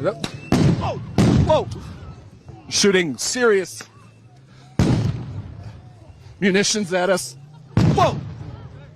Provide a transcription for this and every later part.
Whoa! Whoa! Shooting serious munitions at us. Whoa!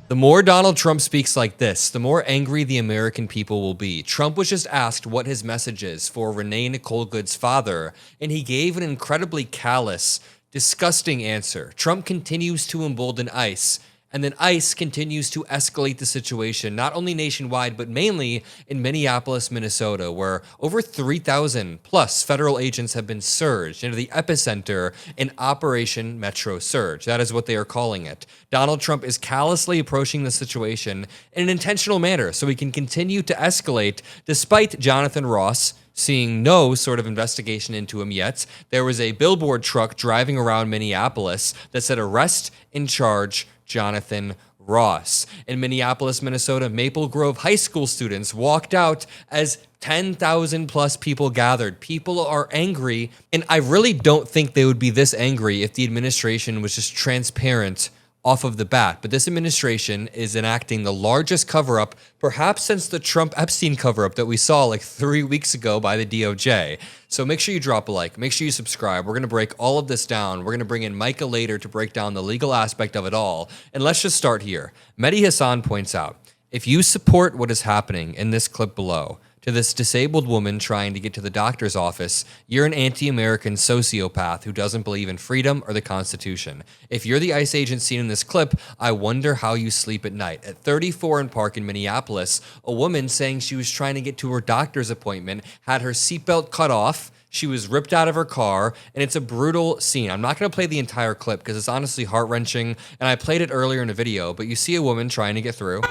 The more Donald Trump speaks like this, the more angry the American people will be. Trump was just asked what his message is for Renee Nicole Goode's father, and he gave an incredibly callous, disgusting answer. Trump continues to embolden ICE, and then ICE continues to escalate the situation, not only nationwide, but mainly in Minneapolis, Minnesota, where over 3,000 plus federal agents have been surged into the epicenter in Operation Metro Surge. That is what they are calling it. Donald Trump is callously approaching the situation in an intentional manner so he can continue to escalate despite Jonathan Ross seeing no sort of investigation into him yet. There was a billboard truck driving around Minneapolis that said, "Arrest in charge Jonathan Ross." In Minneapolis, Minnesota, Maple Grove high school students walked out as 10,000 plus people gathered. People are angry, and I really don't think they would be this angry if the administration was just transparent off of the bat. But this administration is enacting the largest cover-up, perhaps since the Trump-Epstein cover-up that we saw like 3 weeks ago by the DOJ. So make sure you drop a like, make sure you subscribe. We're gonna break all of this down. We're gonna bring in Mica later to break down the legal aspect of it all. And let's just start here. Mehdi Hassan points out, if you support what is happening in this clip below, to this disabled woman trying to get to the doctor's office, you're an anti-American sociopath who doesn't believe in freedom or the Constitution. If you're the ICE agent seen in this clip, I wonder how you sleep at night. At 34 and Park in Minneapolis, a woman saying she was trying to get to her doctor's appointment had her seatbelt cut off. She was ripped out of her car, and it's a brutal scene. I'm not going to play the entire clip because it's honestly heart-wrenching, and I played it earlier in a video, but you see a woman trying to get through.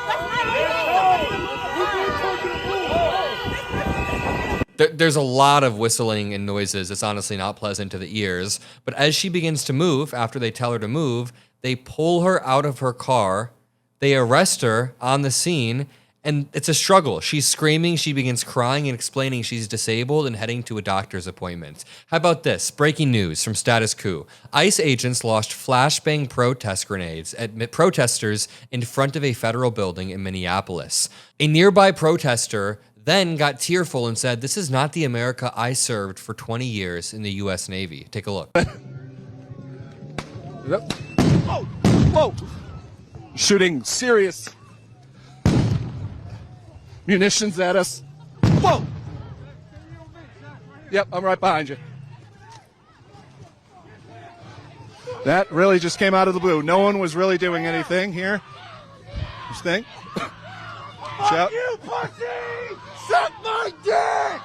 There's a lot of whistling and noises. It's honestly not pleasant to the ears. But as she begins to move, after they tell her to move, they pull her out of her car. They arrest her on the scene, and it's a struggle. She's screaming. She begins crying and explaining she's disabled and heading to a doctor's appointment. How about this? Breaking news from Status Quo. ICE agents launched flashbang protest grenades at protesters in front of a federal building in Minneapolis. A nearby protester then got tearful and said, "This is not the America I served for 20 years in the U.S. Navy." Take a look. Whoa! Whoa! Shooting serious munitions at us. Whoa! Yep, I'm right behind you. That really just came out of the blue. No one was really doing anything here. Just think. Fuck you, pussy! Suck my dick!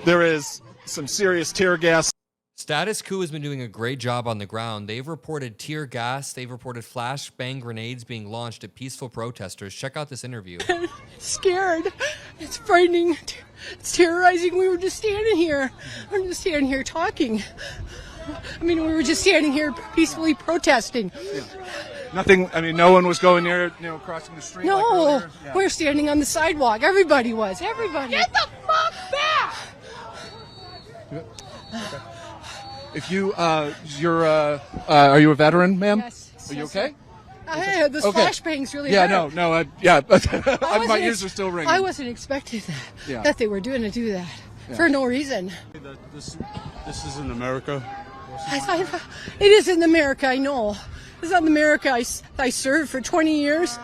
There is some serious tear gas. Status Quo has been doing a great job on the ground. They've reported tear gas. They've reported flashbang grenades being launched at peaceful protesters. Check out this interview. Scared. It's frightening. It's terrorizing. We were just standing here. We're just standing here talking. I mean, we were just standing here peacefully protesting. Yeah. Nothing, I mean, no one was going near, crossing the street. No, like yeah. We're standing on the sidewalk. Everybody was. Everybody. Get the fuck back! Okay. If you, are you a veteran, ma'am? Yes. Are you okay? Those flashbangs really Yeah, hurt. my ears are still ringing. I wasn't expecting that they were doing to do that for no reason. This isn't America. It is in America, I know. It's not America I served for 20 years.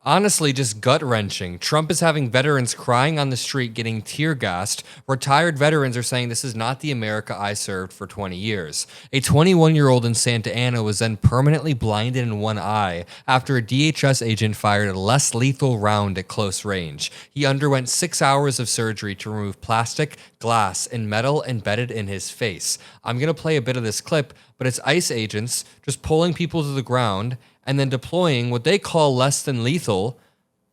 Honestly, just gut-wrenching. Trump is having veterans crying on the street, getting tear-gassed. Retired veterans are saying this is not the America I served for 20 years. A 21-year-old in Santa Ana was then permanently blinded in one eye after a DHS agent fired a less lethal round at close range. He underwent 6 hours of surgery to remove plastic, glass, and metal embedded in his face. I'm going to play a bit of this clip, but it's ICE agents just pulling people to the ground and then deploying what they call less than lethal.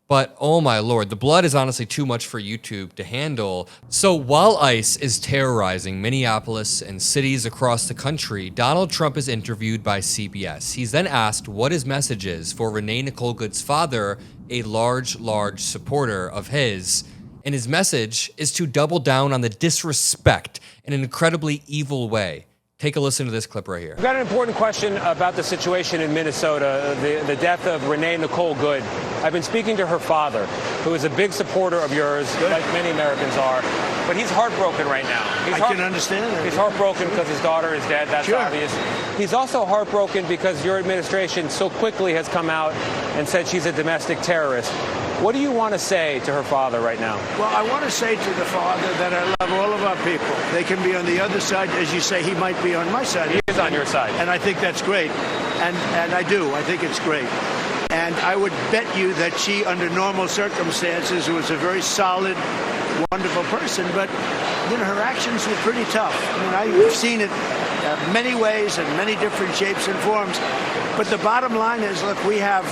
But oh my lord, the blood is honestly too much for YouTube to handle. So while ICE is terrorizing Minneapolis and cities across the country, Donald Trump is interviewed by CBS. He's then asked what his message is for Renee Nicole Goode's father, a large supporter of his. And his message is to double down on the disrespect in an incredibly evil way Take a listen to this clip right here. I've got an important question about the situation in Minnesota, the death of Renee Nicole Goode. I've been speaking to her father, who is a big supporter of yours, like many Americans are, but he's heartbroken right now. I can understand that. He's heartbroken because his daughter is dead, that's obvious. He's also heartbroken because your administration so quickly has come out and said she's a domestic terrorist. What do you want to say to her father right now? Well, I want to say to the father that I love all of our people. They can be on the other side. As you say, he might be on my side. He is on your side. And I think that's great. And I do. I think it's great. And I would bet you that she, under normal circumstances, was a very solid, wonderful person. But, you know, her actions were pretty tough. I mean, I've seen it many ways and many different shapes and forms. But the bottom line is, look, we have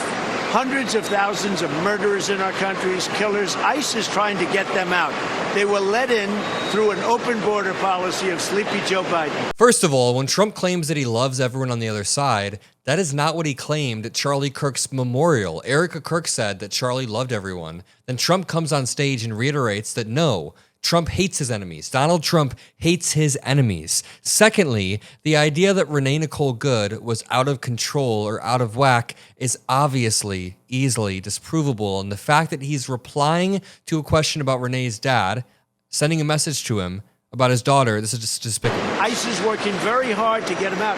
hundreds of thousands of murderers in our countries, killers. ICE is trying to get them out. They were let in through an open border policy of sleepy Joe Biden. First of all, when Trump claims that he loves everyone on the other side, that is not what he claimed at Charlie Kirk's memorial. Erica Kirk said that Charlie loved everyone. Then Trump comes on stage and reiterates that no, Trump hates his enemies. Donald Trump hates his enemies. Secondly, the idea that Renee Nicole Goode was out of control or out of whack is obviously easily disprovable. And the fact that he's replying to a question about Renee's dad, sending a message to him about his daughter, this is just despicable. ICE is working very hard to get him out.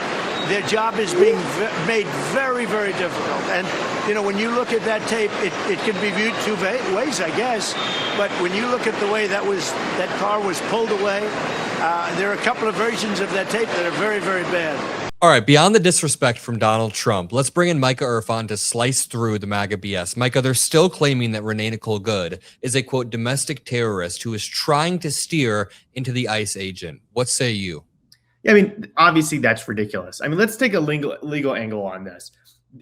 Their job is being made very, very difficult. And, you know, when you look at that tape, it can be viewed two ways, I guess. But when you look at the way that car was pulled away, there are a couple of versions of that tape that are very, very bad. All right, beyond the disrespect from Donald Trump, let's bring in Mica Erfan to slice through the MAGA BS. Micah, they're still claiming that Renee Nicole Goode is a, quote, domestic terrorist who is trying to steer into the ICE agent. What say you? Yeah, I mean, obviously that's ridiculous. I mean, let's take a legal angle on this.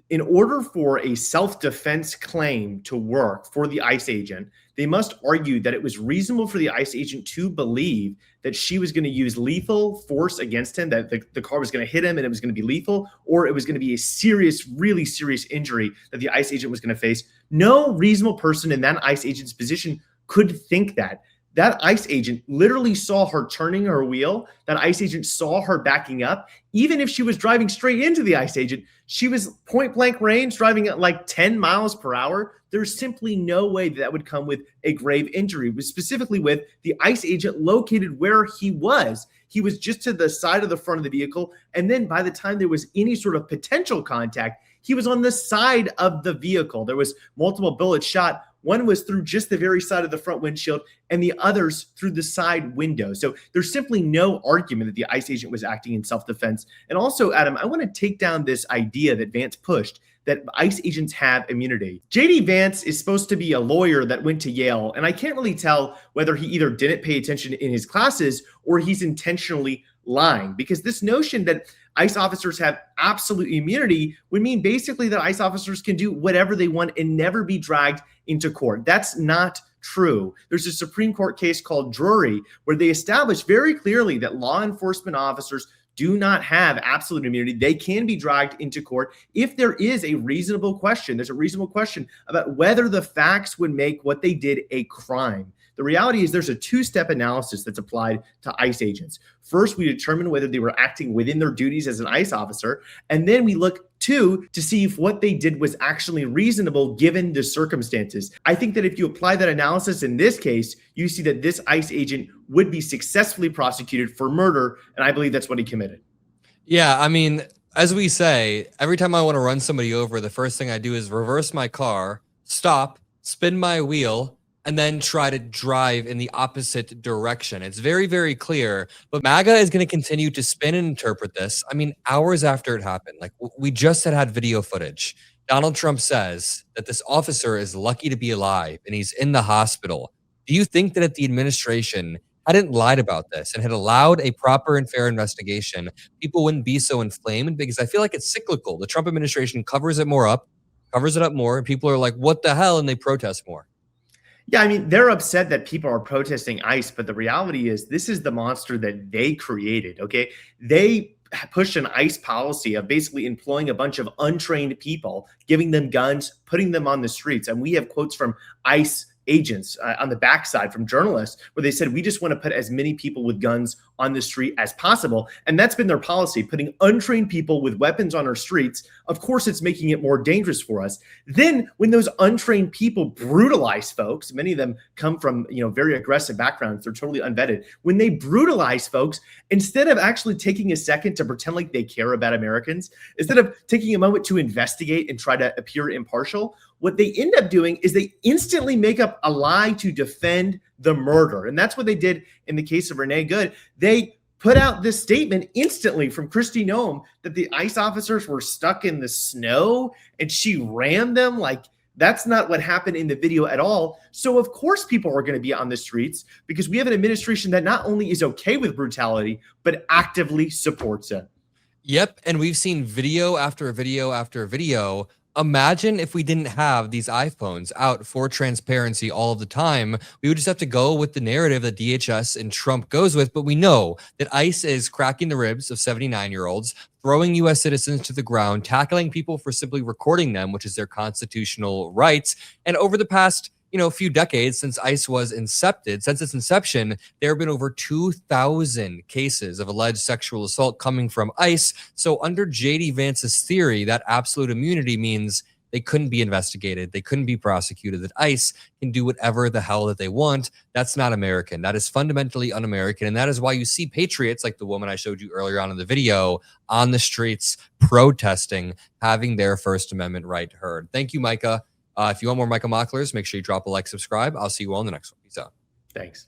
In order for a self-defense claim to work for the ICE agent, they must argue that it was reasonable for the ICE agent to believe that she was going to use lethal force against him, that the car was going to hit him and it was going to be lethal, or it was going to be a serious, really serious injury that the ICE agent was going to face. No reasonable person in that ICE agent's position could think that. That ICE agent literally saw her turning her wheel. That ICE agent saw her backing up. Even if she was driving straight into the ICE agent, she was point blank range, driving at like 10 miles per hour. There's simply no way that would come with a grave injury, specifically with the ICE agent located where he was. He was just to the side of the front of the vehicle. And then by the time there was any sort of potential contact, he was on the side of the vehicle. There was multiple bullets shot. One was through just the very side of the front windshield and the others through the side window. So there's simply no argument that the ICE agent was acting in self-defense. And also, Adam, I want to take down this idea that Vance pushed that ICE agents have immunity. JD Vance is supposed to be a lawyer that went to Yale, and I can't really tell whether he either didn't pay attention in his classes or he's intentionally lying, because this notion that ICE officers have absolute immunity would mean basically that ICE officers can do whatever they want and never be dragged into court. That's not true. There's a Supreme Court case called Drury where they established very clearly that law enforcement officers do not have absolute immunity. They can be dragged into court if there is a reasonable question. There's a reasonable question about whether the facts would make what they did a crime. The reality is there's a two-step analysis that's applied to ICE agents. First, we determine whether they were acting within their duties as an ICE officer, and then we look to see if what they did was actually reasonable given the circumstances. I think that if you apply that analysis in this case, you see that this ICE agent would be successfully prosecuted for murder, and I believe that's what he committed. Yeah, I mean, as we say, every time I want to run somebody over, the first thing I do is reverse my car, stop, spin my wheel, and then try to drive in the opposite direction. It's very, very clear, but MAGA is going to continue to spin and interpret this. I mean, hours after it happened, like we just had video footage. Donald Trump says that this officer is lucky to be alive and he's in the hospital. Do you think that if the administration hadn't lied about this and had allowed a proper and fair investigation, people wouldn't be so inflamed? Because I feel like it's cyclical. The Trump administration covers it more up, covers it up more, and people are like, what the hell? And they protest more. Yeah, I mean, they're upset that people are protesting ICE, but the reality is this is the monster that they created, okay? They pushed an ICE policy of basically employing a bunch of untrained people, giving them guns, putting them on the streets. And we have quotes from ICE agents on the backside from journalists, where they said, we just want to put as many people with guns on the street as possible. And that's been their policy, putting untrained people with weapons on our streets. Of course, it's making it more dangerous for us. Then when those untrained people brutalize folks, many of them come from, very aggressive backgrounds, they're totally unvetted. When they brutalize folks, instead of actually taking a second to pretend like they care about Americans, instead of taking a moment to investigate and try to appear impartial, what they end up doing is they instantly make up a lie to defend the murder. And that's what they did in the case of Renee Goode. They put out this statement instantly from Kristi Noem that the ICE officers were stuck in the snow and she rammed them. Like, that's not what happened in the video at all. So of course people are going to be on the streets, because we have an administration that not only is okay with brutality, but actively supports it. Yep. And we've seen video after video after video. Imagine if we didn't have these iPhones out for transparency all of the time. We would just have to go with the narrative that DHS and Trump goes with. But we know that ICE is cracking the ribs of 79-year-olds, throwing U.S. citizens to the ground, tackling people for simply recording them, which is their constitutional rights. And over the past few decades since ICE was since its inception, there have been over 2,000 cases of alleged sexual assault coming from ICE. So under J.D. Vance's theory, that absolute immunity means they couldn't be investigated, they couldn't be prosecuted, that ICE can do whatever the hell that they want. That's not American. That is fundamentally un-American. And that is why you see patriots like the woman I showed you earlier on in the video on the streets protesting, having their First Amendment right heard. Thank you, Mica. If you want more Mica Mocklers, make sure you drop a like, subscribe. I'll see you all in the next one. Peace out. Thanks.